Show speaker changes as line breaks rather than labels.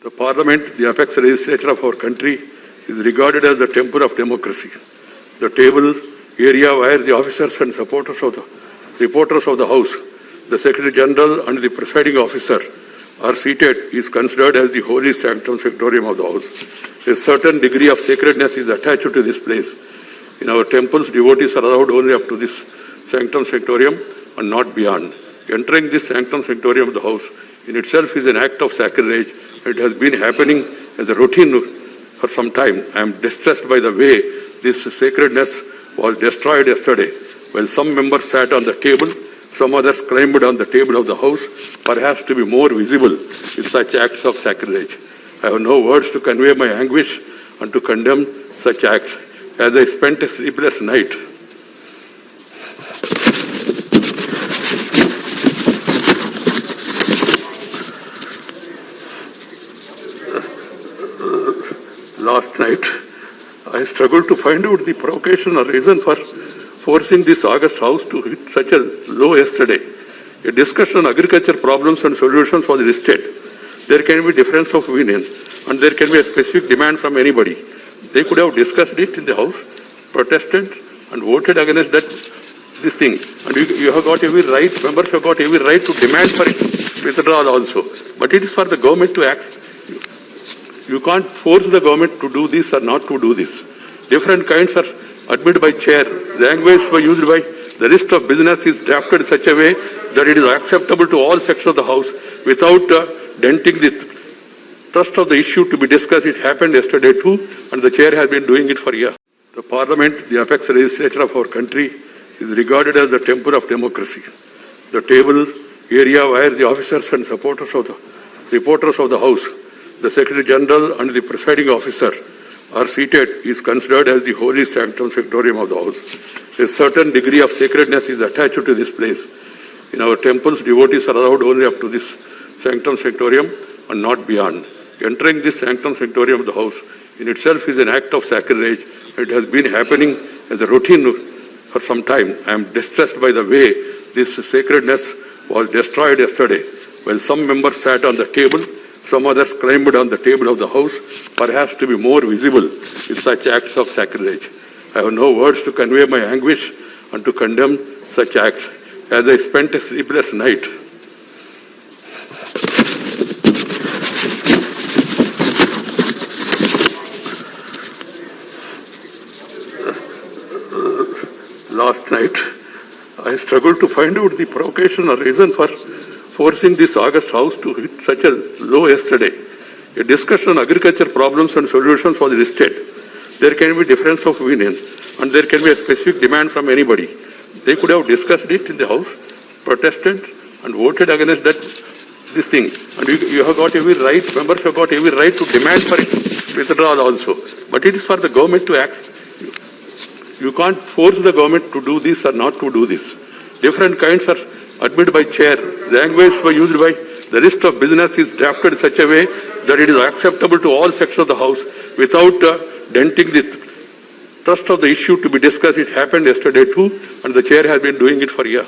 The Parliament, the apex legislature of our country, is regarded as the temple of democracy. The table area where the officers and reporters of the House, the Secretary General and the presiding officer are seated is considered as the holy sanctum sanctorium of the House. A certain degree of sacredness is attached to this place. In our temples, devotees are allowed only up to this sanctum sanctorium and not beyond. Entering this sanctum sanctorium of the House in itself is an act of sacrilege. It has been happening as a routine for some time. I am distressed by the way this sacredness was destroyed yesterday. While some members sat on the table, some others climbed on the table of the House, perhaps to be more visible in such acts of sacrilege. I have no words to convey my anguish and to condemn such acts. As I spent a sleepless night, last night, I struggled to find out the provocation or reason for forcing this August House to hit such a low yesterday. A discussion on agriculture problems and solutions was listed. There can be difference of opinion and there can be a specific demand from anybody. They could have discussed it in the House, protested and voted against this thing. And you have got every right, members have got every right to demand for it, withdrawal also. But it is for the government to act. You can't force the government to do this or not to do this. Different kinds are admitted by chair. Language were used by the list of business is drafted in such a way that it is acceptable to all sections of the House without denting the thrust of the issue to be discussed. It happened yesterday too, and the chair has been doing it for years. The Parliament, the apex legislature of our country, is regarded as the temple of democracy. The table area where the officers and reporters of the House, the Secretary General and the presiding officer are seated is considered as the holy sanctum sanctorium of the House. A certain degree of sacredness is attached to this place. In our temples, devotees are allowed only up to this sanctum sanctorium and not beyond. Entering this sanctum sanctorium of the House in itself is an act of sacrilege. It has been happening as a routine for some time. I am distressed by the way this sacredness was destroyed yesterday. While some members sat on the table, some others climbed on the table of the House, perhaps to be more visible in such acts of sacrilege. I have no words to convey my anguish and to condemn such acts. As I spent a sleepless night, last night, I struggled to find out the provocation or reason for forcing this August House to hit such a low yesterday. A discussion on agriculture problems and solutions was listed. There can be difference of opinion and there can be a specific demand from anybody. They could have discussed it in the House, protested and voted against this thing. And you have got every right, members have got every right to demand for it, withdrawal also. But it is for the government to act. You can't force the government to do this or not to do this. Different kinds are admitted by chair. Language were used by the list of business is drafted in such a way that it is acceptable to all sections of the House without denting the thrust of the issue to be discussed. It happened yesterday too, and the chair has been doing it for years.